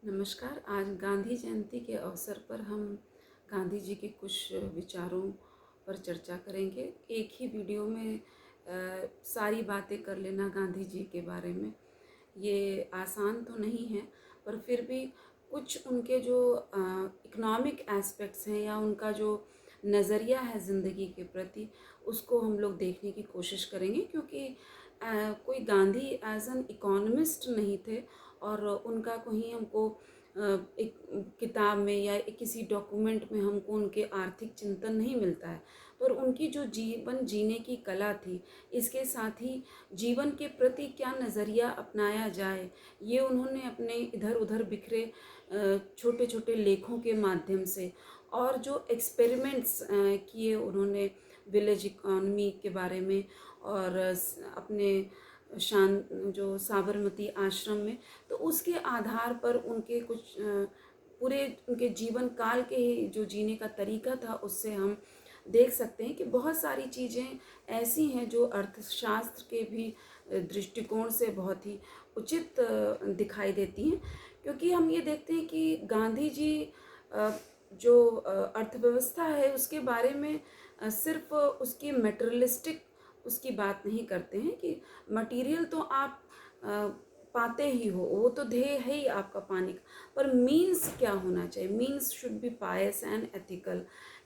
नमस्कार। आज गांधी जयंती के अवसर पर हम गांधी जी के कुछ विचारों पर चर्चा करेंगे। एक ही वीडियो में सारी बातें कर लेना गांधी जी के बारे में ये आसान तो नहीं है, पर फिर भी कुछ उनके जो इकोनॉमिक एस्पेक्ट्स हैं या उनका जो नज़रिया है ज़िंदगी के प्रति, उसको हम लोग देखने की कोशिश करेंगे। क्योंकि कोई गांधी एज एन इकोनॉमिस्ट नहीं थे और उनका कहीं हमको एक किताब में या एक किसी डॉक्यूमेंट में हमको उनके आर्थिक चिंतन नहीं मिलता है, पर उनकी जो जीवन जीने की कला थी, इसके साथ ही जीवन के प्रति क्या नज़रिया अपनाया जाए, ये उन्होंने अपने इधर उधर बिखरे छोटे छोटे लेखों के माध्यम से और जो एक्सपेरिमेंट्स किए उन्होंने विलेज इकॉनमी के बारे में और अपने शान जो साबरमती आश्रम में, तो उसके आधार पर उनके कुछ पूरे उनके जीवन काल के ही जो जीने का तरीका था, उससे हम देख सकते हैं कि बहुत सारी चीज़ें ऐसी हैं जो अर्थशास्त्र के भी दृष्टिकोण से बहुत ही उचित दिखाई देती हैं। क्योंकि हम ये देखते हैं कि गांधी जी जो अर्थव्यवस्था है उसके बारे में सिर्फ उसकी मटेरियलिस्टिक उसकी बात नहीं करते हैं कि मटेरियल तो आप पाते ही हो, वो तो ध्येय है ही आपका पाने का, पर मीन्स क्या होना चाहिए। Means should be pious and ethical.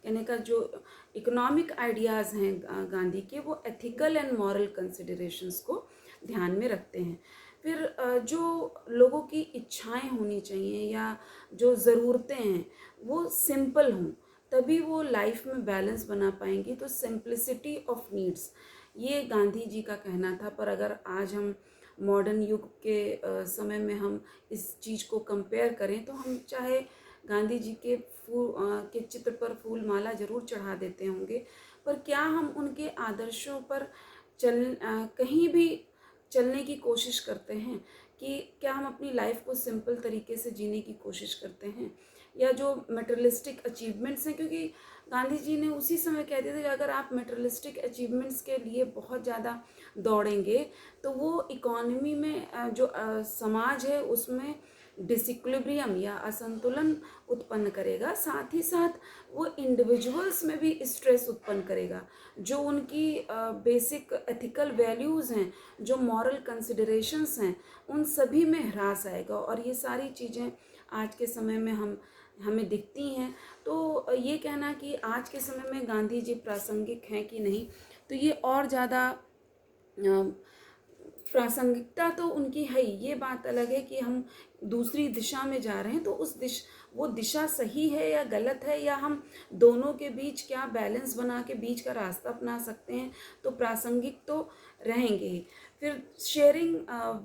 कहने का जो इकोनॉमिक आइडियाज़ हैं गांधी के, वो एथिकल एंड मॉरल कंसिडरेशंस को ध्यान में रखते हैं। फिर जो लोगों की इच्छाएं होनी चाहिए या जो ज़रूरतें हैं वो सिंपल हों, तभी वो लाइफ में बैलेंस बना पाएंगी। तो सिंप्लिसिटी ऑफ नीड्स, ये गांधी जी का कहना था। पर अगर आज हम मॉडर्न युग के समय में हम इस चीज़ को कंपेयर करें, तो हम चाहे गांधी जी के के चित्र पर फूल माला ज़रूर चढ़ा देते होंगे, पर क्या हम उनके आदर्शों पर कहीं भी चलने की कोशिश करते हैं? कि क्या हम अपनी लाइफ को सिंपल तरीके से जीने की कोशिश करते हैं, या जो मटेरियलिस्टिक अचीवमेंट्स हैं? क्योंकि गांधी जी ने उसी समय कह दिया था कि अगर आप मटेरियलिस्टिक अचीवमेंट्स के लिए बहुत ज़्यादा दौड़ेंगे, तो वो इकॉनमी में जो समाज है उसमें डिसिक्विलिब्रियम या असंतुलन उत्पन्न करेगा। साथ ही साथ वो इंडिविजुअल्स में भी स्ट्रेस उत्पन्न करेगा। जो उनकी बेसिक एथिकल वैल्यूज़ हैं, जो मॉरल कंसिडरेशंस हैं, उन सभी में ह्रास आएगा। और ये सारी चीज़ें आज के समय में हमें दिखती हैं। तो ये कहना कि आज के समय में गांधी जी प्रासंगिक हैं कि नहीं, तो ये और ज़्यादा प्रासंगिकता तो उनकी है ही। ये बात अलग है कि हम दूसरी दिशा में जा रहे हैं, तो वो दिशा सही है या गलत है, या हम दोनों के बीच क्या बैलेंस बना के बीच का रास्ता अपना सकते हैं, तो प्रासंगिक तो रहेंगे ही। फिर शेयरिंग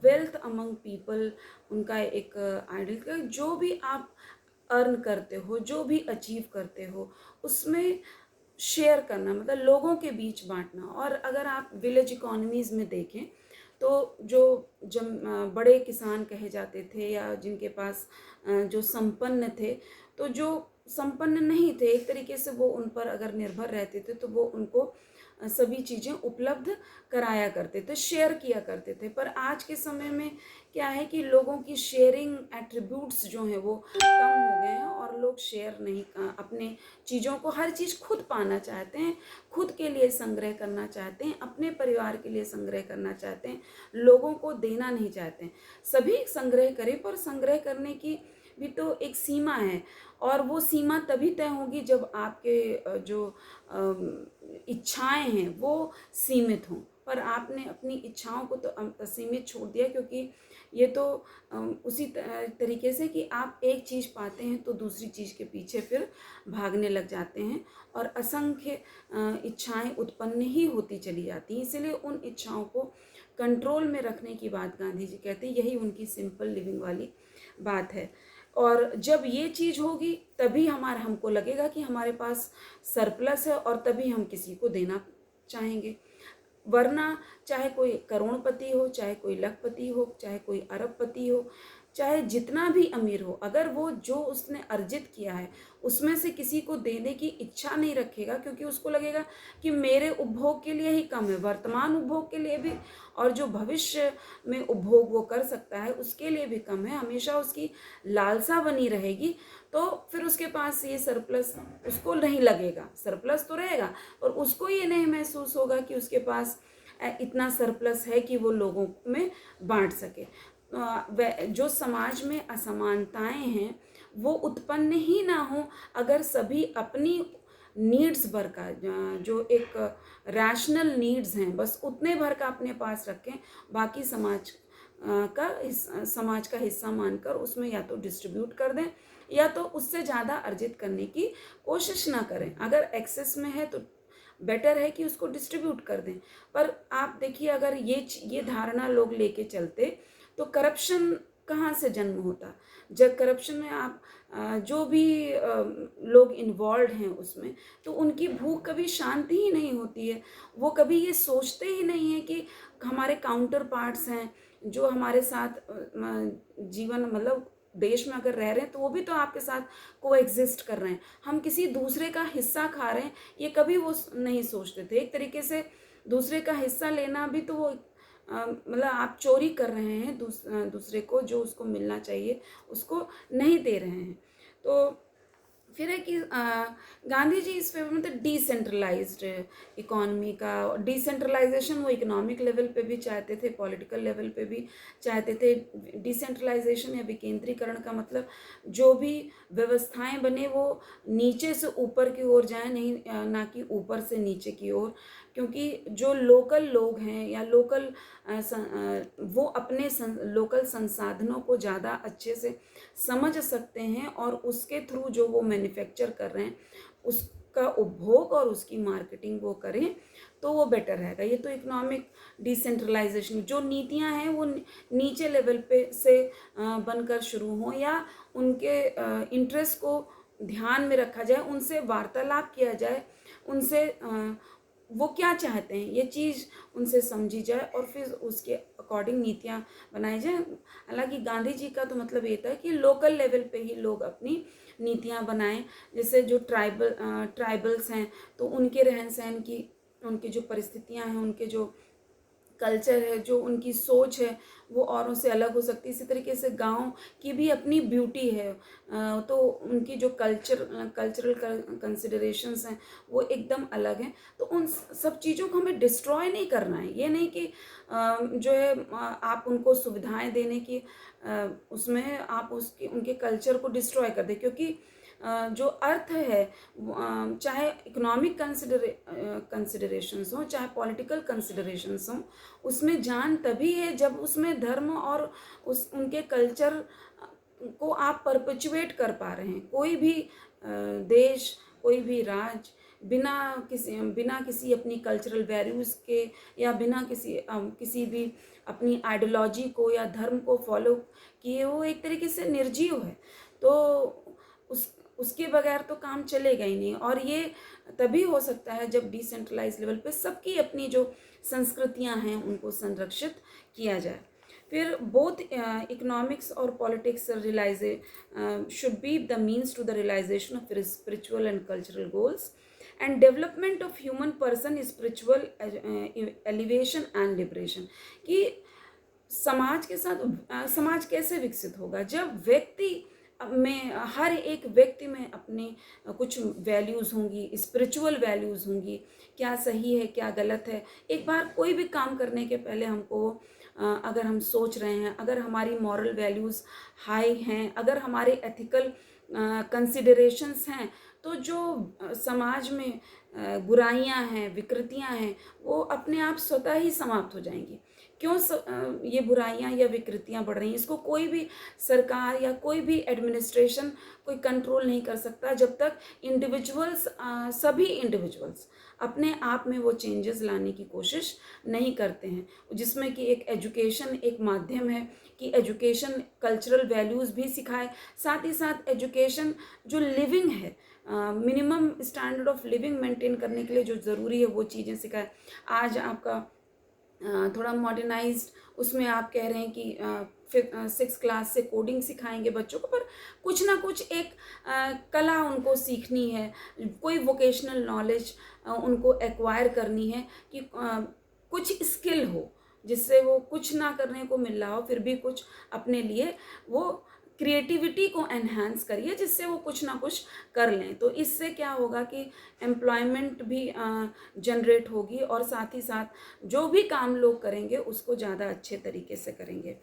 वेल्थ अमंग पीपल, उनका एक आइडियल का, जो भी आप अर्न करते हो, जो भी अचीव करते हो, उसमें शेयर करना, मतलब लोगों के बीच बांटना। और अगर आप विलेज इकोनॉमीज़ में देखें, तो जो बड़े किसान कहे जाते थे या जिनके पास जो संपन्न थे, तो जो संपन्न नहीं थे, एक तरीके से वो उन पर अगर निर्भर रहते थे, तो वो उनको सभी चीज़ें उपलब्ध कराया करते थे, शेयर किया करते थे। पर आज के समय में क्या है कि लोगों की शेयरिंग एट्रीब्यूट्स जो हैं वो कम हो गए हैं, और लोग शेयर नहीं, अपने चीज़ों को, हर चीज़ खुद पाना चाहते हैं, खुद के लिए संग्रह करना चाहते हैं, अपने परिवार के लिए संग्रह करना चाहते हैं, लोगों को देना नहीं चाहते हैं। सभी संग्रह करें, पर संग्रह करने की भी तो एक सीमा है, और वो सीमा तभी तय होगी जब आपके जो इच्छाएं हैं वो सीमित हों। पर आपने अपनी इच्छाओं को तो असीमित छोड़ दिया, क्योंकि ये तो उसी तरीके से कि आप एक चीज़ पाते हैं तो दूसरी चीज़ के पीछे फिर भागने लग जाते हैं, और असंख्य इच्छाएं उत्पन्न ही होती चली जाती हैं। इसीलिए उन इच्छाओं को कंट्रोल में रखने की बात गांधी जी कहते हैं, यही उनकी सिंपल लिविंग वाली बात है। और जब ये चीज़ होगी, तभी हमको लगेगा कि हमारे पास सरप्लस है, और तभी हम किसी को देना चाहेंगे। वरना चाहे कोई करोड़पति हो, चाहे कोई लखपति हो, चाहे कोई अरबपति हो, चाहे जितना भी अमीर हो, अगर वो जो उसने अर्जित किया है उसमें से किसी को देने की इच्छा नहीं रखेगा, क्योंकि उसको लगेगा कि मेरे उपभोग के लिए ही कम है, वर्तमान उपभोग के लिए भी और जो भविष्य में उपभोग वो कर सकता है उसके लिए भी कम है, हमेशा उसकी लालसा बनी रहेगी, तो फिर उसके पास ये सरप्लस उसको नहीं लगेगा। सरप्लस तो रहेगा और उसको ये नहीं महसूस होगा कि उसके पास इतना सरप्लस है कि वो लोगों में बांट सके। जो समाज में असमानताएं हैं वो उत्पन्न ही ना हो अगर सभी अपनी नीड्स भर का, जो एक रैशनल नीड्स हैं बस उतने भर का अपने पास रखें, बाकी समाज का हिस्सा मानकर उसमें या तो डिस्ट्रीब्यूट कर दें या तो उससे ज़्यादा अर्जित करने की कोशिश ना करें। अगर एक्सेस में है तो बेटर है कि उसको डिस्ट्रीब्यूट कर दें। पर आप देखिए, अगर ये धारणा लोग लेके चलते तो करप्शन कहाँ से जन्म होता। जब करप्शन में आप जो भी लोग इन्वॉल्व हैं उसमें, तो उनकी भूख कभी शांति ही नहीं होती है। वो कभी ये सोचते ही नहीं है कि हमारे काउंटर पार्ट्स हैं जो हमारे साथ जीवन मतलब देश में अगर रह रहे हैं तो वो भी तो आपके साथ को एग्जिस्ट कर रहे हैं, हम किसी दूसरे का हिस्सा खा रहे हैं, ये कभी वो नहीं सोचते थे। एक तरीके से दूसरे का हिस्सा लेना भी तो वो मतलब आप चोरी कर रहे हैं, दूसरे को जो उसको मिलना चाहिए उसको नहीं दे रहे हैं। तो फिर है कि गांधी जी इस फेवर में तो डिसेंट्रलाइज्ड इकोनॉमी का, डिसेंट्रलाइजेशन वो इकोनॉमिक लेवल पे भी चाहते थे, पॉलिटिकल लेवल पे भी चाहते थे। डिसेंट्रलाइजेशन या विकेंद्रीकरण का मतलब जो भी व्यवस्थाएं बने वो नीचे से ऊपर की ओर जाए, नहीं ना कि ऊपर से नीचे की ओर, क्योंकि जो लोकल लोग हैं या लोकल वो अपने लोकल संसाधनों को ज़्यादा अच्छे से समझ सकते हैं और उसके थ्रू जो वो मैन्युफैक्चर कर रहे हैं उसका उपभोग और उसकी मार्केटिंग वो करें तो वो बेटर रहेगा। ये तो इकोनॉमिक डिसेंट्रलाइजेशन, जो नीतियां हैं वो नीचे लेवल पे से बनकर शुरू हों या उनके इंटरेस्ट को ध्यान में रखा जाए, उनसे वार्तालाप किया जाए, उनसे वो क्या चाहते हैं ये चीज़ उनसे समझी जाए और फिर उसके अकॉर्डिंग नीतियाँ बनाई जाए। हालांकि गांधी जी का तो मतलब ये था कि लोकल लेवल पे ही लोग अपनी नीतियाँ बनाएं। जैसे जो ट्राइबल्स हैं तो उनके रहन सहन की, उनकी जो परिस्थितियाँ हैं, उनके जो कल्चर है, जो उनकी सोच है वो औरों से अलग हो सकती है। इसी तरीके से गांव की भी अपनी ब्यूटी है, तो उनकी जो कल्चरल कंसिडरेशंस हैं वो एकदम अलग हैं। तो उन सब चीज़ों को हमें डिस्ट्रॉय नहीं करना है। ये नहीं कि जो है आप उनको सुविधाएं देने की उसमें आप उसके उनके कल्चर को डिस्ट्रॉय कर दें, क्योंकि जो अर्थ है चाहे इकोनॉमिक कंसिडरेशंस हो चाहे पॉलिटिकल कंसिडरेशंस हो, उसमें जान तभी है जब उसमें धर्म और उनके कल्चर को आप परपेचुएट कर पा रहे हैं। कोई भी देश, कोई भी राज्य बिना किसी अपनी कल्चरल वैल्यूज़ के या बिना किसी भी अपनी आइडियोलॉजी को या धर्म को फॉलो किए वो एक तरीके से निर्जीव है। तो उसके बगैर तो काम चलेगा ही नहीं। और ये तभी हो सकता है जब डिसेंट्रलाइज लेवल पे सबकी अपनी जो संस्कृतियां हैं उनको संरक्षित किया जाए। फिर बोथ इकोनॉमिक्स और politics realise should be the means to the realisation of spiritual and cultural goals and development of human person, spiritual elevation and liberation. कि समाज के साथ समाज कैसे विकसित होगा जब व्यक्ति में, हर एक व्यक्ति में अपने कुछ वैल्यूज़ होंगी, स्पिरिचुअल वैल्यूज़ होंगी, क्या सही है क्या गलत है। एक बार कोई भी काम करने के पहले हमको अगर हम सोच रहे हैं, अगर हमारी मॉरल वैल्यूज़ हाई हैं, अगर हमारे एथिकल कंसिडरेशंस हैं, तो जो समाज में बुराइयां हैं, विकृतियां हैं, वो अपने आप स्वतः ही समाप्त हो जाएंगी। क्यों ये बुराइयां या विकृतियां बढ़ रही हैं, इसको कोई भी सरकार या कोई भी एडमिनिस्ट्रेशन कोई कंट्रोल नहीं कर सकता जब तक सभी इंडिविजुअल्स अपने आप में वो चेंजेस लाने की कोशिश नहीं करते हैं। जिसमें कि एक एजुकेशन एक माध्यम है कि एजुकेशन कल्चरल वैल्यूज़ भी सिखाए, साथ ही साथ एजुकेशन जो लिविंग है, minimum standard of living maintain करने के लिए जो ज़रूरी है वो चीज़ें सिखाए। आज आपका थोड़ा मॉडर्नाइज्ड, उसमें आप कह रहे हैं कि फिर 6 क्लास से कोडिंग सिखाएंगे बच्चों को, पर कुछ ना कुछ एक कला उनको सीखनी है, कोई वोकेशनल नॉलेज उनको एक्वायर करनी है कि कुछ स्किल हो जिससे वो कुछ ना करने को मिल रहा हो फिर भी कुछ अपने लिए वो क्रिएटिविटी को एनहांस करिए जिससे वो कुछ ना कुछ कर लें। तो इससे क्या होगा कि एम्प्लॉयमेंट भी जनरेट होगी और साथ ही साथ जो भी काम लोग करेंगे उसको ज़्यादा अच्छे तरीके से करेंगे।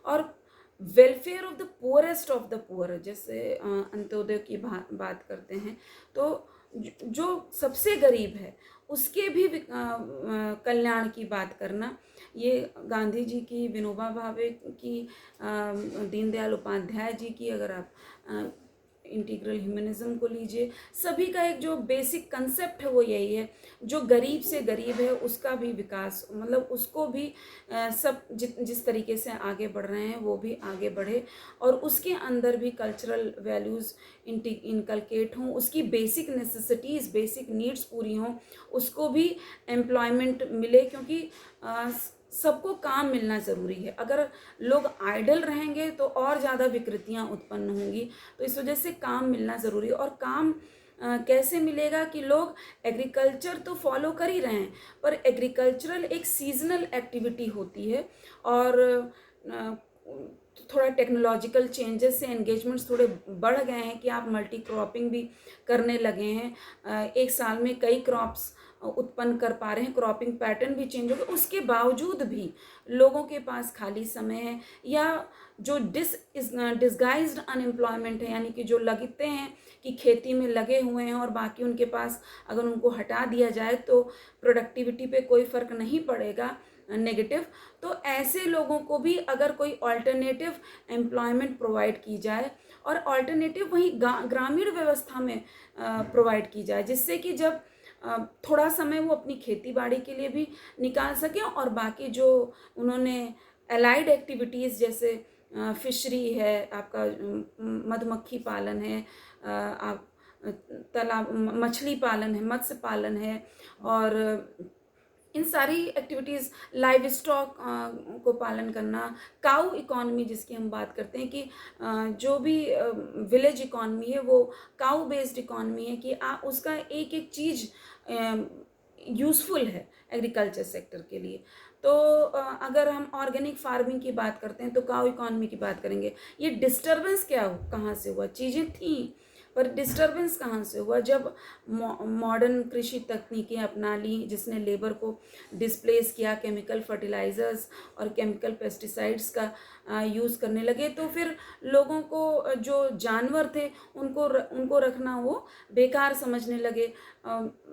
और welfare of the poorest of the poor, जैसे अंत्योदय की बात करते हैं, तो जो सबसे गरीब है उसके भी कल्याण की बात करना, ये गांधी जी की, विनोबा भावे की, दीनदयाल उपाध्याय जी की, अगर आप इंटीग्रल ह्यूमनिज्म को लीजिए, सभी का एक जो बेसिक कंसेप्ट है वो यही है, जो गरीब से गरीब है उसका भी विकास, मतलब उसको भी सब जिस तरीके से आगे बढ़ रहे हैं वो भी आगे बढ़े और उसके अंदर भी कल्चरल वैल्यूज़ इनकलकेट हों, उसकी बेसिक नेसेसिटीज़, बेसिक नीड्स पूरी हों, उसको भी एम्प्लॉयमेंट मिले, क्योंकि सबको काम मिलना ज़रूरी है। अगर लोग आइडल रहेंगे तो और ज़्यादा विकृतियाँ उत्पन्न होंगी, तो इस वजह से काम मिलना ज़रूरी है। और काम कैसे मिलेगा कि लोग एग्रीकल्चर तो फॉलो कर ही रहे हैं, पर एग्रीकल्चरल एक सीजनल एक्टिविटी होती है और थोड़ा टेक्नोलॉजिकल चेंजेस से एंगेजमेंट्स थोड़े बढ़ गए हैं कि आप मल्टी क्रॉपिंग भी करने लगे हैं, एक साल में कई क्रॉप्स उत्पन्न कर पा रहे हैं, क्रॉपिंग पैटर्न भी चेंज हो गया, उसके बावजूद भी लोगों के पास खाली समय है, या जो डिसगाइज्ड अनएम्प्लॉयमेंट है, यानी कि जो लगते हैं कि खेती में लगे हुए हैं और बाकी उनके पास अगर उनको हटा दिया जाए तो प्रोडक्टिविटी पे कोई फ़र्क नहीं पड़ेगा नेगेटिव, तो ऐसे लोगों को भी अगर कोई अल्टरनेटिव एम्प्लॉयमेंट प्रोवाइड की जाए और अल्टरनेटिव वहीं ग्रामीण व्यवस्था में प्रोवाइड की जाए, जिससे कि जब थोड़ा समय वो अपनी खेती बाड़ी के लिए भी निकाल सकें और बाकी जो उन्होंने एलाइड एक्टिविटीज़ जैसे फिशरी है, आपका मधुमक्खी पालन है, आप तालाब मछली पालन है, मत्स्य पालन है, और इन सारी एक्टिविटीज़, लाइव स्टॉक को पालन करना, काऊ इकॉनमी जिसकी हम बात करते हैं कि जो भी विलेज इकॉनमी है वो काऊ बेस्ड इकॉनमी है कि उसका एक एक चीज़ यूज़फुल है एग्रीकल्चर सेक्टर के लिए। तो अगर हम ऑर्गेनिक फार्मिंग की बात करते हैं तो काऊ इकॉनमी की बात करेंगे। ये डिस्टर्बेंस कहाँ से हुआ? चीज़ें थी पर डिस्टर्बेंस कहाँ से हुआ? जब मॉडर्न कृषि तकनीकें अपना ली जिसने लेबर को डिस्प्लेस किया, केमिकल फर्टिलाइजर्स और केमिकल पेस्टिसाइड्स का यूज़ करने लगे, तो फिर लोगों को जो जानवर थे उनको रखना वो बेकार समझने लगे।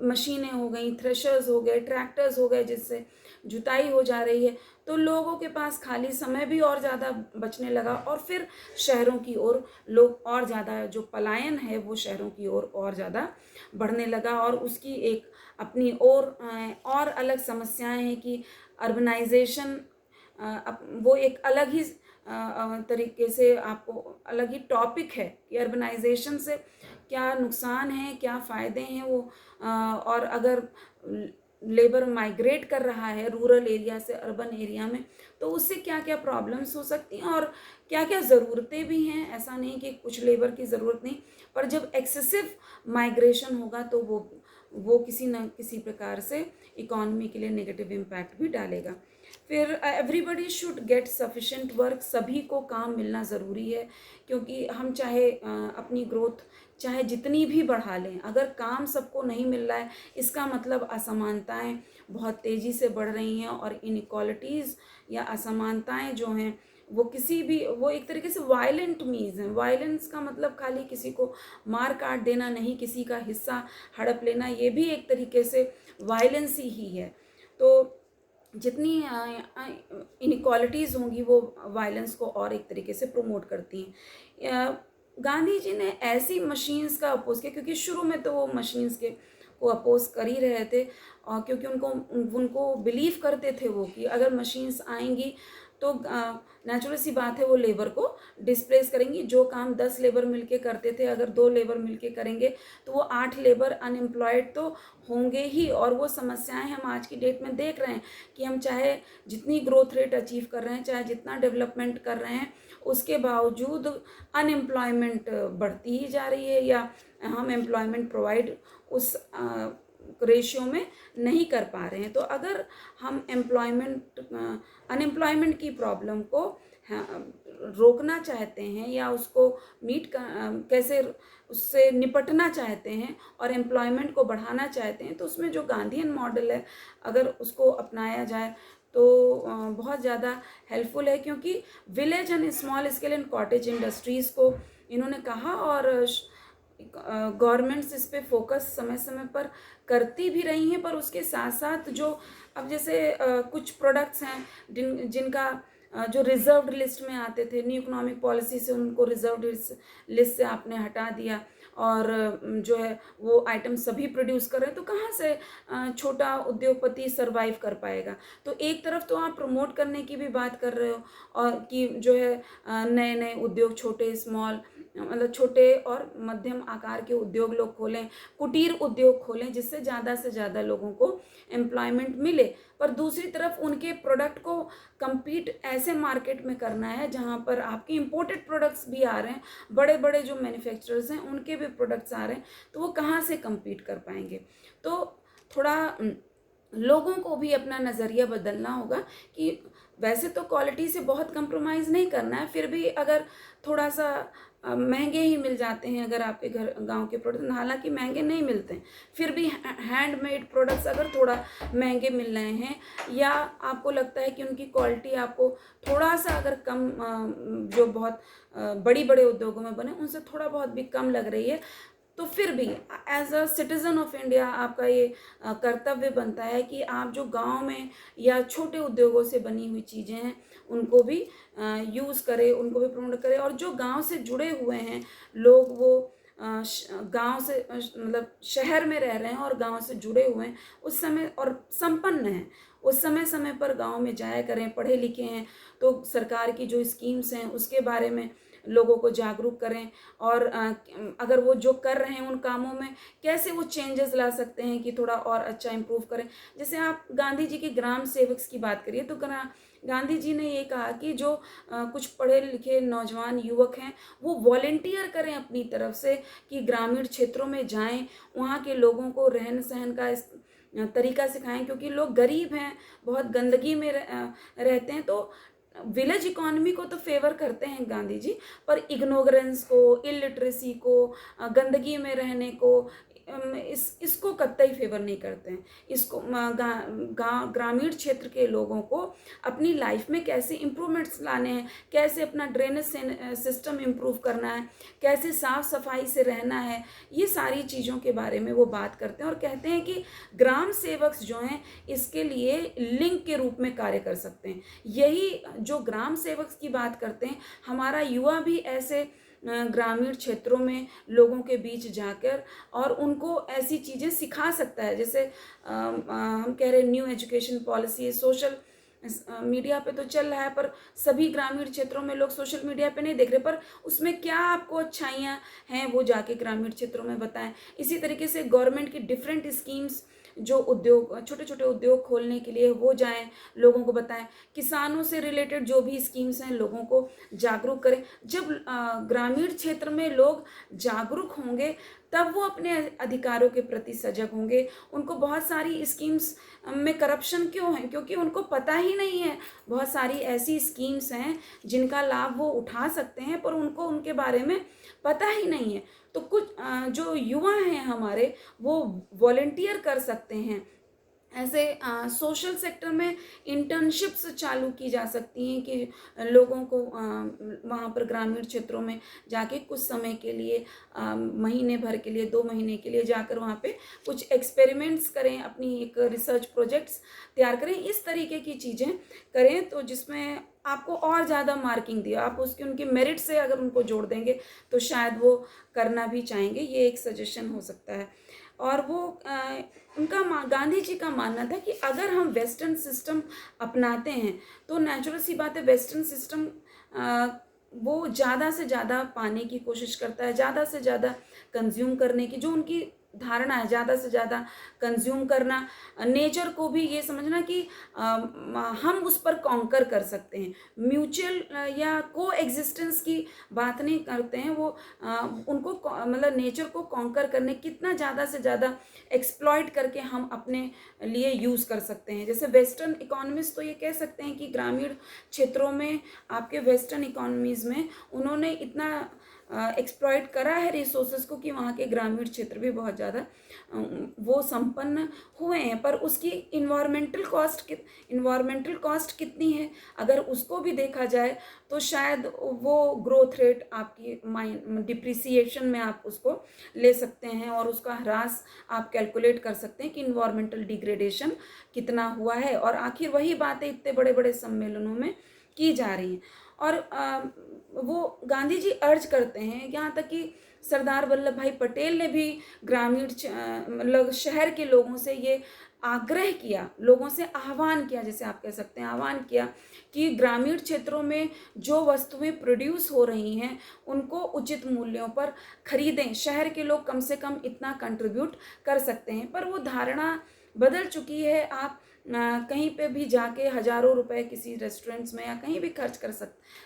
मशीनें हो गई, थ्रेशर्स हो गए, ट्रैक्टर्स हो गए जिससे जुताई हो जा रही है, तो लोगों के पास खाली समय भी और ज़्यादा बचने लगा और फिर शहरों की ओर लोग और ज़्यादा, जो पलायन है वो शहरों की ओर और ज़्यादा बढ़ने लगा। और उसकी एक अपनी और अलग समस्याएं हैं कि अर्बनाइजेशन, वो एक अलग ही तरीके से आपको अलग ही टॉपिक है कि अर्बनाइजेशन से क्या नुकसान है, क्या फ़ायदे हैं वो, और अगर लेबर माइग्रेट कर रहा है रूरल एरिया से अर्बन एरिया में तो उससे क्या क्या प्रॉब्लम्स हो सकती हैं और क्या क्या ज़रूरतें भी हैं। ऐसा नहीं कि कुछ लेबर की ज़रूरत नहीं, पर जब एक्सेसिव माइग्रेशन होगा तो वो किसी न किसी प्रकार से इकॉनमी के लिए नेगेटिव इम्पैक्ट भी डालेगा। फिर everybody should get sufficient work, सभी को काम मिलना ज़रूरी है, क्योंकि हम चाहे अपनी ग्रोथ चाहे जितनी भी बढ़ा लें, अगर काम सबको नहीं मिल रहा है इसका मतलब असमानताएं बहुत तेज़ी से बढ़ रही हैं और इनइक्वालिटीज़ या असमानताएं जो हैं वो एक तरीके से वायलेंट मीन्स हैं। वायलेंस का मतलब खाली किसी को मार काट देना नहीं, किसी का हिस्सा हड़प लेना, ये भी एक तरीके से वायलेंस ही है। तो जितनी इनइक्वालिटीज़ होंगी वो वायलेंस को और एक तरीके से प्रमोट करती हैं। गांधी जी ने ऐसी मशीन्स का अपोज किया, क्योंकि शुरू में तो वो मशीन्स को अपोज कर ही रहे थे, और क्योंकि उनको बिलीव करते थे वो कि अगर मशीन्स आएंगी तो नेचुरल सी बात है वो लेबर को डिस्प्लेस करेंगी। जो काम 10 लेबर मिलके करते थे, अगर 2 लेबर मिलके करेंगे तो वो 8 लेबर अनएम्प्लॉयड तो होंगे ही। और वो समस्याएं हम आज की डेट में देख रहे हैं कि हम चाहे जितनी ग्रोथ रेट अचीव कर रहे हैं, चाहे जितना डेवलपमेंट कर रहे हैं, उसके बावजूद अनएम्प्लॉयमेंट बढ़ती ही जा रही है, या हम एम्प्लॉयमेंट प्रोवाइड उस रेशियो में नहीं कर पा रहे हैं। तो अगर हम अनएम्प्लॉयमेंट की प्रॉब्लम को रोकना चाहते हैं या उसको कैसे उससे निपटना चाहते हैं और एम्प्लॉयमेंट को बढ़ाना चाहते हैं, तो उसमें जो गांधीयन मॉडल है अगर उसको अपनाया जाए तो बहुत ज़्यादा हेल्पफुल है। क्योंकि village and small scale and cottage industries को इन्होंने कहा, और गवर्नमेंट्स इस पे फोकस समय समय पर करती भी रही हैं। पर उसके साथ साथ जो अब जैसे कुछ प्रोडक्ट्स हैं जिनका जो रिजर्व्ड लिस्ट में आते थे, न्यू इकोनॉमिक पॉलिसी से उनको रिजर्व्ड लिस्ट से आपने हटा दिया, और जो है वो आइटम सभी प्रोड्यूस कर रहे हैं, तो कहाँ से छोटा उद्योगपति सरवाइव कर पाएगा। तो एक तरफ तो आप प्रमोट करने की भी बात कर रहे हो, और कि जो है नए नए उद्योग, छोटे स्मॉल मतलब छोटे और मध्यम आकार के उद्योग लोग खोलें, कुटीर उद्योग खोलें, जिससे ज़्यादा से ज़्यादा लोगों को एम्प्लॉयमेंट मिले। पर दूसरी तरफ उनके प्रोडक्ट को compete ऐसे मार्केट में करना है जहाँ पर आपके इम्पोर्टेड प्रोडक्ट्स भी आ रहे हैं, बड़े बड़े जो मैन्युफैक्चरर्स हैं उनके भी प्रोडक्ट्स आ रहे हैं, तो वो कहाँ से compete कर पाएंगे। तो थोड़ा लोगों को भी अपना नज़रिया बदलना होगा कि वैसे तो क्वालिटी से बहुत कंप्रोमाइज़ नहीं करना है, फिर भी अगर थोड़ा सा महंगे ही मिल जाते हैं अगर आपके घर गांव के प्रोडक्ट, हालांकि महंगे नहीं मिलते हैं, फिर भी हैंडमेड प्रोडक्ट्स अगर थोड़ा महंगे मिल रहे हैं, या आपको लगता है कि उनकी क्वालिटी आपको थोड़ा सा अगर कम जो बहुत बड़ी बड़े उद्योगों में बने उनसे थोड़ा बहुत भी कम लग रही है, तो फिर भी as a citizen of India आपका ये कर्तव्य बनता है कि आप जो गांव में या छोटे उद्योगों से बनी हुई चीज़ें हैं उनको भी यूज़ करें, उनको भी प्रमोट करें। और जो गांव से जुड़े हुए हैं लोग, वो गांव से मतलब शहर में रह रहे हैं और गांव से जुड़े हुए हैं उस समय और संपन्न हैं, उस समय समय पर गांव में जाया करें, पढ़े लिखे हैं तो सरकार की जो स्कीम्स हैं उसके बारे में लोगों को जागरूक करें, और अगर वो जो कर रहे हैं उन कामों में कैसे वो चेंजेस ला सकते हैं कि थोड़ा और अच्छा इम्प्रूव करें। जैसे आप गांधी जी के ग्राम सेवक्स की बात करिए, तो गांधी जी ने ये कहा कि जो कुछ पढ़े लिखे नौजवान युवक हैं वो वॉलेंटियर करें अपनी तरफ से, कि ग्रामीण क्षेत्रों में जाएं, वहाँ के लोगों को रहन सहन का तरीका सिखाएं, क्योंकि लोग गरीब हैं, बहुत गंदगी में रहते हैं। तो विलेज इकोनॉमी को तो फेवर करते हैं गांधी जी, पर इग्नोरेंस को, इलिटरेसी को, गंदगी में रहने को, इसको कतई फेवर नहीं करते हैं। इसको ग्रामीण क्षेत्र के लोगों को अपनी लाइफ में कैसे इम्प्रूवमेंट्स लाने हैं, कैसे अपना ड्रेनेज सिस्टम इम्प्रूव करना है, कैसे साफ सफाई से रहना है, ये सारी चीज़ों के बारे में वो बात करते हैं। और कहते हैं कि ग्राम सेवक जो हैं इसके लिए लिंक के रूप में कार्य कर सकते हैं। यही जो ग्राम सेवक की बात करते हैं, हमारा युवा भी ऐसे ग्रामीण क्षेत्रों में लोगों के बीच जाकर और उनको ऐसी चीज़ें सिखा सकता है। जैसे हम कह रहे हैं new education policy, social media पे तो चल रहा है, पर सभी ग्रामीण क्षेत्रों में लोग सोशल मीडिया पे नहीं देख रहे, पर उसमें क्या आपको अच्छाइयाँ हैं वो जाके ग्रामीण क्षेत्रों में बताएं। इसी तरीके से गवर्नमेंट की डिफरेंट स्कीम्स जो उद्योग, छोटे छोटे उद्योग खोलने के लिए, वो जाएं, लोगों को बताएं। किसानों से रिलेटेड जो भी स्कीम्स हैं लोगों को जागरूक करें। जब ग्रामीण क्षेत्र में लोग जागरूक होंगे तब वो अपने अधिकारों के प्रति सजग होंगे। उनको बहुत सारी स्कीम्स में करप्शन क्यों है, क्योंकि उनको पता ही नहीं है। बहुत सारी ऐसी स्कीम्स हैं जिनका लाभ वो उठा सकते हैं, पर उनको उनके बारे में पता ही नहीं है। तो कुछ जो युवा हैं हमारे, वो वॉलेंटियर कर सकते हैं। ऐसे सोशल सेक्टर में इंटर्नशिप्स चालू की जा सकती हैं कि लोगों को वहाँ पर ग्रामीण क्षेत्रों में जाके कुछ समय के लिए, महीने भर के लिए, 2 महीने के लिए जाकर वहाँ पे कुछ एक्सपेरिमेंट्स करें, अपनी एक रिसर्च प्रोजेक्ट्स तैयार करें, इस तरीके की चीज़ें करें तो जिसमें आपको और ज़्यादा मार्किंग दिया, आप उसकी उनकी मेरिट से अगर उनको जोड़ देंगे तो शायद वो करना भी चाहेंगे। ये एक सजेशन हो सकता है। और वो गांधी जी का मानना था कि अगर हम वेस्टर्न सिस्टम अपनाते हैं तो नेचुरल सी बात है, वेस्टर्न सिस्टम वो ज़्यादा से ज़्यादा पाने की कोशिश करता है, ज़्यादा से ज़्यादा कंज्यूम करने की, जो उनकी धारणा है ज़्यादा से ज़्यादा कंज्यूम करना, नेचर को भी ये समझना कि हम उस पर कॉन्कर कर सकते हैं, म्यूचुअल या को एग्जिस्टेंस की बात नहीं करते हैं वो। उनको मतलब नेचर को कॉन्कर करने कितना ज़्यादा से ज़्यादा एक्सप्लॉइट करके हम अपने लिए यूज़ कर सकते हैं। जैसे वेस्टर्न इकोनॉमिस्ट तो ये कह सकते हैं कि ग्रामीण क्षेत्रों में आपके वेस्टर्न इकोनॉमीज़ में उन्होंने इतना एक्सप्लॉइट करा है रिसोर्सेज को कि वहाँ के ग्रामीण क्षेत्र भी बहुत ज़्यादा वो संपन्न हुए हैं। पर उसकी इन्वायरमेंटल कॉस्ट कितनी है, अगर उसको भी देखा जाए तो शायद वो ग्रोथ रेट आपकी डिप्रिसिएशन में आप उसको ले सकते हैं और उसका ह्रास आप कैलकुलेट कर सकते हैं कि इन्वायरमेंटल डिग्रेडेशन कितना हुआ है। और आखिर वही बातें इतने बड़े बड़े सम्मेलनों में की जा रही हैं। और वो गांधी जी अर्ज करते हैं, यहाँ तक कि सरदार वल्लभ भाई पटेल ने भी ग्रामीण मतलब शहर के लोगों से ये आग्रह किया, लोगों से आह्वान किया, जैसे आप कह सकते हैं आह्वान किया कि ग्रामीण क्षेत्रों में जो वस्तुएं प्रोड्यूस हो रही हैं उनको उचित मूल्यों पर खरीदें, शहर के लोग कम से कम इतना कंट्रीब्यूट कर सकते हैं। पर वो धारणा बदल चुकी है। आप कहीं पे भी जाके हज़ारों रुपए किसी रेस्टोरेंट्स में या कहीं भी खर्च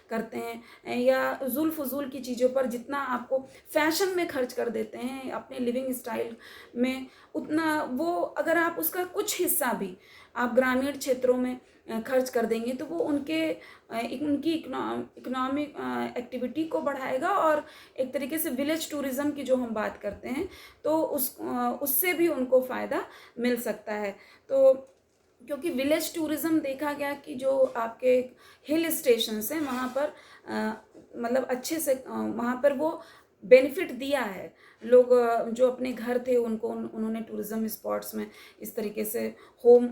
करते हैं, या जुल फजूल की चीज़ों पर जितना आपको फैशन में खर्च कर देते हैं अपने लिविंग स्टाइल में, उतना वो अगर आप उसका कुछ हिस्सा भी आप ग्रामीण क्षेत्रों में खर्च कर देंगे तो वो उनकी इकोनॉमिक एक्टिविटी को बढ़ाएगा। और एक तरीके से विलेज टूरिज़्म की जो हम बात करते हैं तो उससे भी उनको फ़ायदा मिल सकता है। तो क्योंकि विलेज टूरिज़्म देखा गया कि जो आपके हिल स्टेशंस हैं वहाँ पर मतलब अच्छे से वहाँ पर वो बेनिफिट दिया है। लोग जो अपने घर थे उनको उन्होंने टूरिज़्म स्पॉट्स में इस तरीके से होम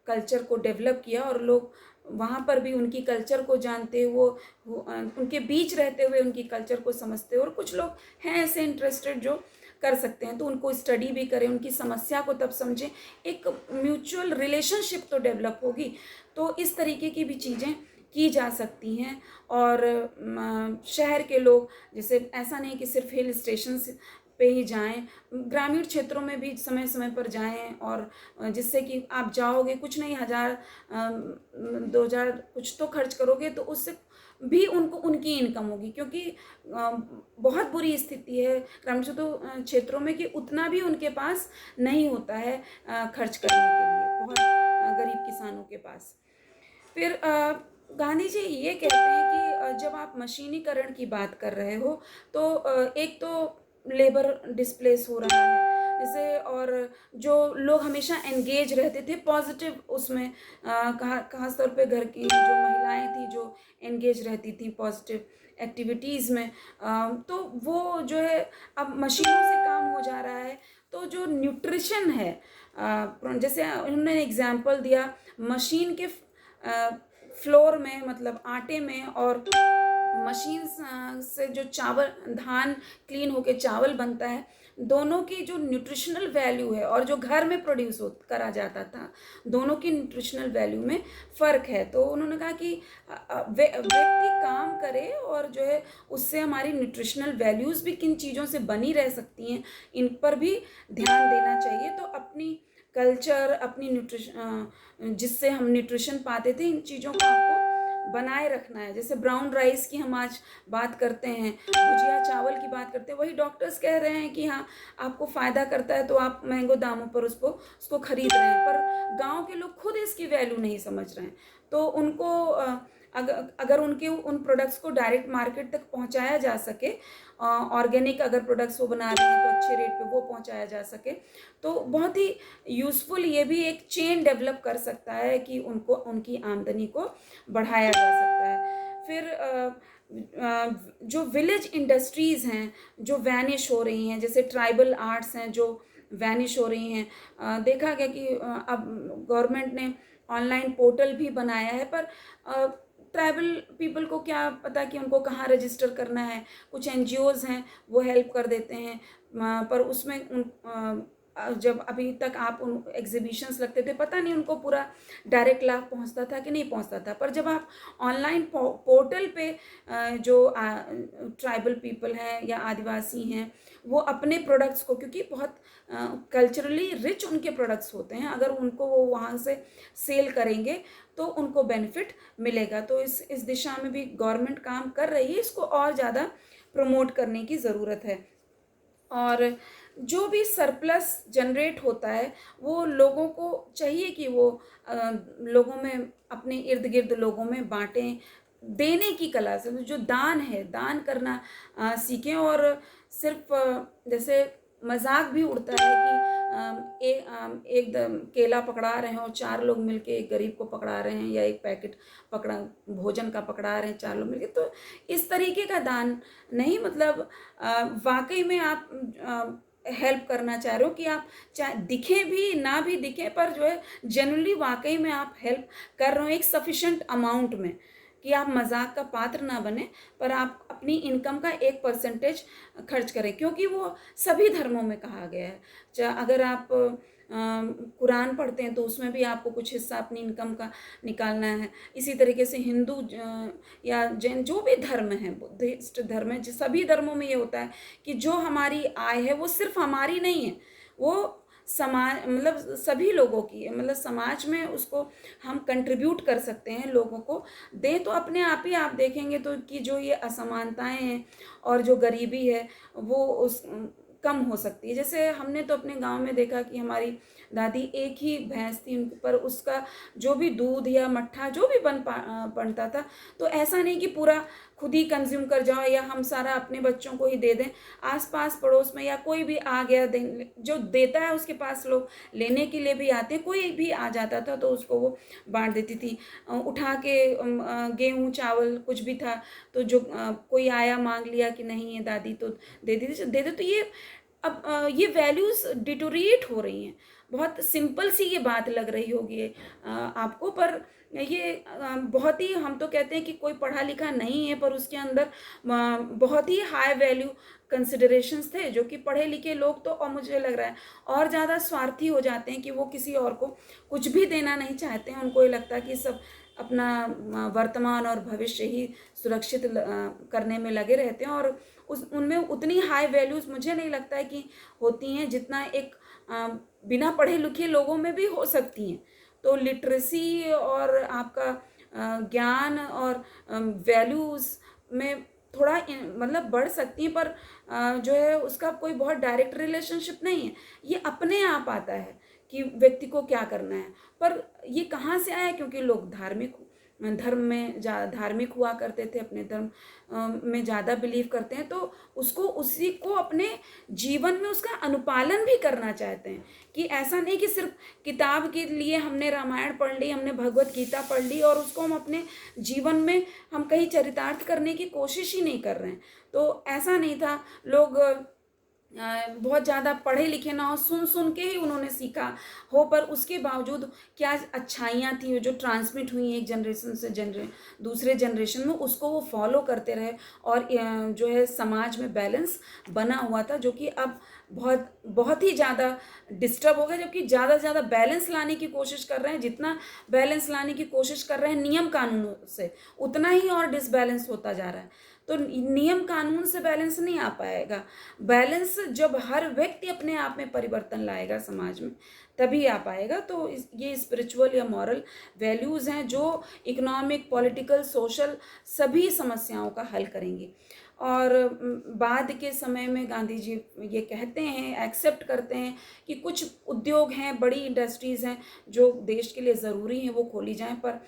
कल्चर को डेवलप किया और लोग वहाँ पर भी उनकी कल्चर को जानते, उनके बीच रहते हुए उनकी कल्चर को समझते। और कुछ लोग हैं ऐसे इंटरेस्टेड जो कर सकते हैं तो उनको स्टडी भी करें, उनकी समस्या को तब समझें, एक म्यूचुअल रिलेशनशिप तो डेवलप होगी। तो इस तरीके की भी चीज़ें की जा सकती हैं। और शहर के लोग जैसे ऐसा नहीं कि सिर्फ हिल स्टेशन पे ही जाएं, ग्रामीण क्षेत्रों में भी समय समय पर जाएं, और जिससे कि आप जाओगे कुछ नहीं 1000 2000 कुछ तो खर्च करोगे तो उससे भी उनको उनकी इनकम होगी। क्योंकि बहुत बुरी स्थिति है ग्रामीण क्षेत्रों में कि उतना भी उनके पास नहीं होता है खर्च करने के लिए, बहुत गरीब किसानों के पास। फिर गांधी जी ये कहते हैं कि जब आप मशीनीकरण की बात कर रहे हो तो एक तो लेबर डिस्प्लेस हो रहा है जैसे, और जो लोग हमेशा एंगेज रहते थे पॉजिटिव उसमें, खास तौर पे घर की जो महिलाएं थी जो एंगेज रहती थी पॉजिटिव एक्टिविटीज़ में, तो वो जो है अब मशीनों से काम हो जा रहा है। तो जो न्यूट्रिशन है, जैसे उन्होंने एग्जाम्पल दिया मशीन के फ्लोर में, मतलब आटे में, और मशीन से जो चावल धान क्लीन होके चावल बनता है, दोनों की जो न्यूट्रिशनल वैल्यू है और जो घर में प्रोड्यूस करा जाता था, दोनों की न्यूट्रिशनल वैल्यू में फ़र्क है। तो उन्होंने कहा कि व्यक्ति काम करे और जो है उससे हमारी न्यूट्रिशनल वैल्यूज़ भी किन चीज़ों से बनी रह सकती हैं, इन पर भी ध्यान देना चाहिए। तो अपनी कल्चर, अपनी न्यूट्रिशन जिससे हम न्यूट्रिशन पाते थे, इन चीज़ों को आपको बनाए रखना है। जैसे ब्राउन राइस की हम आज बात करते हैं, भुजिया चावल की बात करते हैं, वही डॉक्टर्स कह रहे हैं कि हाँ आपको फ़ायदा करता है तो आप महंगो दामों पर उसको खरीद रहे हैं। पर गांव के लोग खुद इसकी वैल्यू नहीं समझ रहे हैं। तो उनको अगर उनके उन प्रोडक्ट्स को डायरेक्ट मार्केट तक पहुंचाया जा सके, ऑर्गेनिक अगर प्रोडक्ट्स वो बना रहे हैं तो अच्छे रेट पे वो पहुंचाया जा सके, तो बहुत ही यूज़फुल ये भी एक चेन डेवलप कर सकता है कि उनको उनकी आमदनी को बढ़ाया जा सकता है। फिर जो विलेज इंडस्ट्रीज़ हैं जो वैनिश हो रही हैं, जैसे ट्राइबल आर्ट्स हैं जो वैनिश हो रही हैं, देखा गया कि अब गवर्नमेंट ने ऑनलाइन पोर्टल भी बनाया है, पर ट्राइबल पीपल को क्या पता कि उनको कहाँ रजिस्टर करना है। कुछ एनजीओज़ हैं वो हेल्प कर देते हैं, पर उसमें जब अभी तक आप उन एग्जीबिशंस लगते थे, पता नहीं उनको पूरा डायरेक्ट लाभ पहुंचता था कि नहीं पहुंचता था, पर जब आप ऑनलाइन पोर्टल पे जो ट्राइबल पीपल हैं या आदिवासी हैं, वो अपने प्रोडक्ट्स को, क्योंकि बहुत कल्चरली रिच उनके प्रोडक्ट्स होते हैं, अगर उनको वो वहाँ से सेल करेंगे तो उनको बेनिफिट मिलेगा। तो इस दिशा में भी गवर्नमेंट काम कर रही है, इसको और ज़्यादा प्रमोट करने की ज़रूरत है। और जो भी सरप्लस जनरेट होता है वो लोगों को चाहिए कि वो लोगों में, अपने इर्द गिर्द लोगों में बांटें, देने की कला से, जो दान है, दान करना सीखें। और सिर्फ जैसे मजाक भी उड़ता है कि एक केला पकड़ा रहे हैं और 4 लोग मिलके एक गरीब को पकड़ा रहे हैं, या एक पैकेट पकड़ा भोजन का पकड़ा रहे हैं 4 लोग मिलके, तो इस तरीके का दान नहीं, मतलब वाकई में आप हेल्प करना चाह रहे हो कि आप चाहे दिखे भी ना भी दिखे, पर जो है जनरली वाकई में आप हेल्प कर रहे हो एक सफिशेंट अमाउंट में, कि आप मजाक का पात्र ना बने, पर आप अपनी इनकम का 1% खर्च करें, क्योंकि वो सभी धर्मों में कहा गया है। अगर आप कुरान पढ़ते हैं तो उसमें भी आपको कुछ हिस्सा अपनी इनकम का निकालना है। इसी तरीके से हिंदू या जैन, जो भी धर्म है, बुद्धिस्ट धर्म है, सभी धर्मों में ये होता है कि जो हमारी आय है वो सिर्फ हमारी नहीं है, वो समाज, मतलब सभी लोगों की है, मतलब समाज में उसको हम कंट्रीब्यूट कर सकते हैं, लोगों को दें, तो अपने आप ही आप देखेंगे तो कि जो ये असमानताएं हैं और जो गरीबी है वो उस कम हो सकती है। जैसे हमने तो अपने गांव में देखा कि हमारी दादी, एक ही भैंस थी, उन पर उसका जो भी दूध या मट्ठा जो भी बनता था, तो ऐसा नहीं कि पूरा खुद ही कंज्यूम कर जाओ या हम सारा अपने बच्चों को ही दे दें। आसपास पड़ोस में या कोई भी आ गया जो देता है उसके पास लोग लेने के लिए भी आते हैं, कोई भी आ जाता था तो उसको वो बांट देती थी। उठा के गेहूँ चावल कुछ भी था तो जो कोई आया मांग लिया कि नहीं है दादी, तो दे दे। तो ये अब ये वैल्यूज़ डिटोरिएट हो रही हैं। बहुत सिंपल सी ये बात लग रही होगी आपको, पर ये बहुत ही, हम तो कहते हैं कि कोई पढ़ा लिखा नहीं है, पर उसके अंदर बहुत ही हाई वैल्यू कंसिडरेशंस थे, जो कि पढ़े लिखे लोग तो, और मुझे लग रहा है और ज़्यादा स्वार्थी हो जाते हैं कि वो किसी और को कुछ भी देना नहीं चाहते हैं। उनको ये लगता है कि सब अपना वर्तमान और भविष्य ही सुरक्षित करने में लगे रहते हैं, और उनमें उतनी हाई वैल्यूज़ मुझे नहीं लगता है कि होती हैं जितना एक बिना पढ़े लिखे लोगों में भी हो सकती हैं। तो लिटरेसी और आपका ज्ञान और वैल्यूज़ में थोड़ा मतलब बढ़ सकती हैं, पर जो है उसका कोई बहुत डायरेक्ट रिलेशनशिप नहीं है। ये अपने आप आता है कि व्यक्ति को क्या करना है। पर ये कहाँ से आया? क्योंकि लोग धार्मिक हुआ करते थे, अपने धर्म में ज़्यादा बिलीव करते हैं, तो उसको उसी को अपने जीवन में उसका अनुपालन भी करना चाहते हैं। कि ऐसा नहीं कि सिर्फ किताब के लिए हमने रामायण पढ़ ली, हमने भगवत गीता पढ़ ली और उसको हम अपने जीवन में हम कहीं चरितार्थ करने की कोशिश ही नहीं कर रहे हैं। तो ऐसा नहीं था, लोग बहुत ज़्यादा पढ़े लिखे ना हो, सुन के ही उन्होंने सीखा हो, पर उसके बावजूद क्या अच्छाइयाँ थी जो ट्रांसमिट हुई एक जनरेशन से दूसरे जनरेशन में, उसको वो फॉलो करते रहे, और जो है समाज में बैलेंस बना हुआ था, जो कि अब बहुत ही ज़्यादा डिस्टर्ब हो गया। जबकि ज़्यादा से ज़्यादा बैलेंस लाने की कोशिश कर रहे हैं, जितना बैलेंस लाने की कोशिश कर रहे हैं नियम कानूनों से, उतना ही और डिसबैलेंस होता जा रहा है। तो नियम कानून से बैलेंस नहीं आ पाएगा। बैलेंस जब हर व्यक्ति अपने आप में परिवर्तन लाएगा समाज में, तभी आ पाएगा। तो ये स्पिरिचुअल या मॉरल वैल्यूज़ हैं जो इकोनॉमिक, पॉलिटिकल, सोशल सभी समस्याओं का हल करेंगी। और बाद के समय में गांधी जी ये कहते हैं, एक्सेप्ट करते हैं कि कुछ उद्योग हैं, बड़ी इंडस्ट्रीज़ हैं जो देश के लिए ज़रूरी हैं, वो खोली जाएं, पर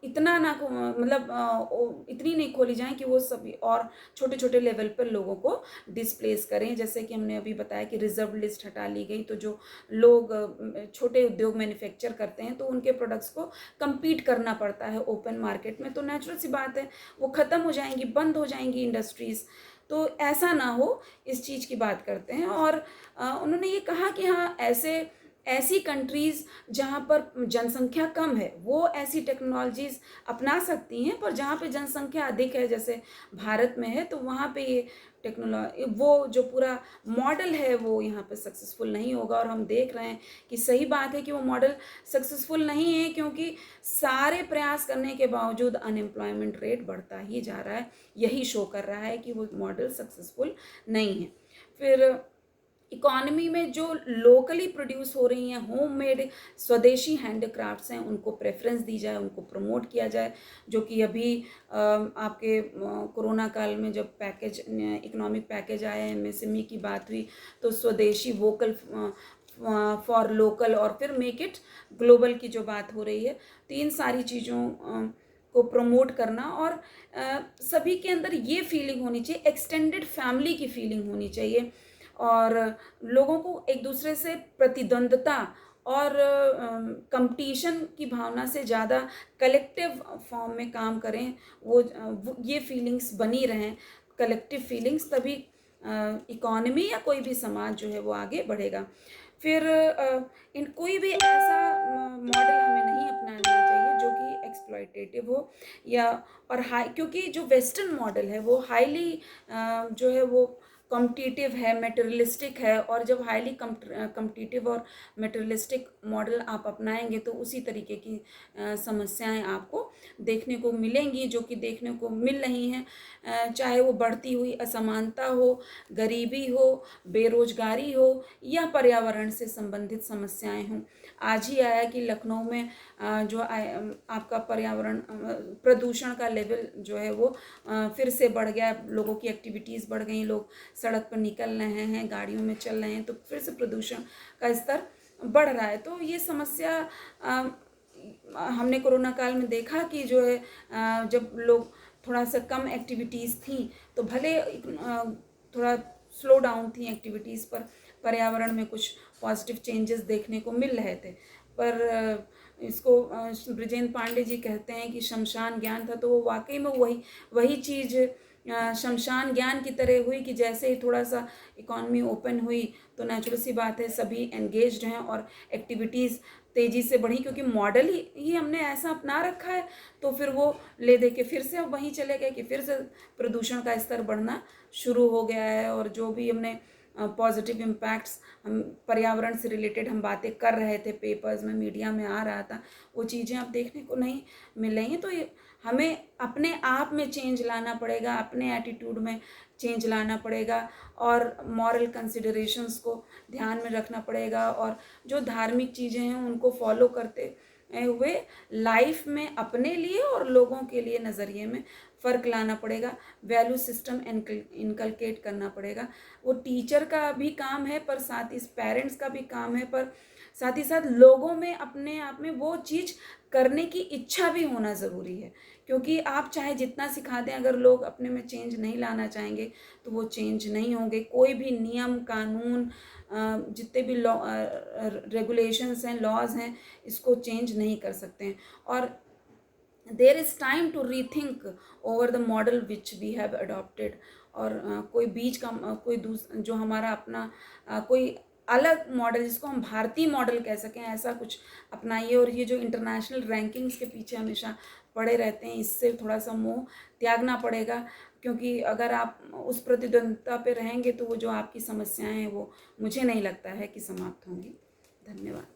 इतना ना मतलब इतनी नहीं खोली जाए कि वो सभी और छोटे छोटे लेवल पर लोगों को डिस्प्लेस करें। जैसे कि हमने अभी बताया कि रिजर्व लिस्ट हटा ली गई, तो जो लोग छोटे उद्योग मैन्युफैक्चर करते हैं तो उनके प्रोडक्ट्स को compete करना पड़ता है ओपन मार्केट में, तो नेचुरल सी बात है वो ख़त्म हो जाएंगी, बंद हो जाएंगी इंडस्ट्रीज़। तो ऐसा ना हो, इस चीज़ की बात करते हैं। और उन्होंने ये कहा कि हाँ, ऐसी कंट्रीज़ जहाँ पर जनसंख्या कम है वो ऐसी टेक्नोलॉजीज़ अपना सकती हैं, पर जहाँ पे जनसंख्या अधिक है जैसे भारत में है, तो वहाँ पे ये वो जो पूरा मॉडल है वो यहाँ पे सक्सेसफुल नहीं होगा। और हम देख रहे हैं कि सही बात है कि वो मॉडल सक्सेसफुल नहीं है, क्योंकि सारे प्रयास करने के बावजूद अनएम्प्लॉयमेंट रेट बढ़ता ही जा रहा है। यही शो कर रहा है कि वो मॉडल सक्सेसफुल नहीं है। फिर इकॉनमी में जो लोकली प्रोड्यूस हो रही हैं होममेड स्वदेशी हैंडक्राफ्ट्स हैं, उनको प्रेफरेंस दी जाए, उनको प्रमोट किया जाए। जो कि अभी आपके कोरोना काल में जब पैकेज इकोनॉमिक पैकेज आया है, एमएसएमई की बात हुई, तो स्वदेशी वोकल फॉर लोकल और फिर मेक इट ग्लोबल की जो बात हो रही है, तो इन सारी चीज़ों को प्रमोट करना और सभी के अंदर ये फीलिंग होनी चाहिए, एक्सटेंडेड फैमिली की फीलिंग होनी चाहिए, और लोगों को एक दूसरे से प्रतिद्वंद्विता और कंपटीशन की भावना से ज़्यादा कलेक्टिव फॉर्म में काम करें, वो ये फीलिंग्स बनी रहें, कलेक्टिव फीलिंग्स, तभी इकॉनमी या कोई भी समाज जो है वो आगे बढ़ेगा। फिर इन कोई भी ऐसा मॉडल हमें नहीं अपनाना चाहिए जो कि एक्सप्लॉयटेटिव हो या और हाई, क्योंकि जो वेस्टर्न मॉडल है वो हाईली जो है वो कॉम्पिटिटिव है, मटेरियलिस्टिक है, और जब हाईली कॉम्पिटिटिव और मटेरियलिस्टिक मॉडल आप अपनाएंगे तो उसी तरीके की समस्याएं आपको देखने को मिलेंगी जो कि देखने को मिल रही हैं, चाहे वो बढ़ती हुई असमानता हो, गरीबी हो, बेरोजगारी हो या पर्यावरण से संबंधित समस्याएं हों। आज ही आया कि लखनऊ में जो आपका पर्यावरण प्रदूषण का लेवल जो है वो फिर से बढ़ गया, लोगों की एक्टिविटीज़ बढ़ गई, लोग सड़क पर निकल रहे हैं, गाड़ियों में चल रहे हैं, तो फिर से प्रदूषण का स्तर बढ़ रहा है। तो ये समस्या हमने कोरोना काल में देखा कि जो है जब लोग थोड़ा सा कम एक्टिविटीज़ थी तो भले थोड़ा स्लो डाउन थी एक्टिविटीज़, पर पर्यावरण में कुछ पॉजिटिव चेंजेस देखने को मिल रहे थे। पर इसको ब्रिजेंद्र पांडे जी कहते हैं कि शमशान ज्ञान था, तो वो वाकई में वही चीज़ शमशान ज्ञान की तरह हुई कि जैसे ही थोड़ा सा इकॉनमी ओपन हुई तो नेचुरल सी बात है सभी एंगेज्ड हैं और एक्टिविटीज़ तेज़ी से बढ़ी, क्योंकि मॉडल ही हमने ऐसा अपना रखा है। तो फिर वो ले दे के फिर से अब वहीं चले गए कि फिर से प्रदूषण का स्तर बढ़ना शुरू हो गया है। और जो भी हमने पॉजिटिव इम्पैक्ट्स हम पर्यावरण से रिलेटेड हम बातें कर रहे थे, पेपर्स में, मीडिया में आ रहा था, वो चीज़ें अब देखने को नहीं मिल रही हैं। तो हमें अपने आप में चेंज लाना पड़ेगा, अपने एटीट्यूड में चेंज लाना पड़ेगा, और मॉरल कंसिडरेशंस को ध्यान में रखना पड़ेगा, और जो धार्मिक चीज़ें हैं उनको फॉलो करते हुए लाइफ में अपने लिए और लोगों के लिए नज़रिए में फ़र्क लाना पड़ेगा, वैल्यू सिस्टम इनकलकेट करना पड़ेगा। वो टीचर का भी काम है, पर साथ ही पेरेंट्स का भी काम है, पर साथ ही साथ लोगों में अपने आप में वो चीज़ करने की इच्छा भी होना ज़रूरी है। क्योंकि आप चाहे जितना सिखा दें, अगर लोग अपने में चेंज नहीं लाना चाहेंगे तो वो चेंज नहीं होंगे। कोई भी नियम कानून जितने भी लॉ रेगुलेशंस हैं, लॉज हैं, इसको चेंज नहीं कर सकते हैं। और there is time to rethink over the model which we have adopted. और कोई बीच का कोई जो हमारा अपना कोई अलग मॉडल, जिसको हम भारतीय मॉडल कह सकें, ऐसा कुछ अपनाइए। और ये जो इंटरनेशनल रैंकिंग्स के पीछे हमेशा पड़े रहते हैं, इससे थोड़ा सा मोह त्यागना पड़ेगा, क्योंकि अगर आप उस प्रतिद्वंद्विता पे रहेंगे तो वो जो आपकी समस्याएं हैं वो मुझे नहीं लगता है कि समाप्त होंगी। धन्यवाद।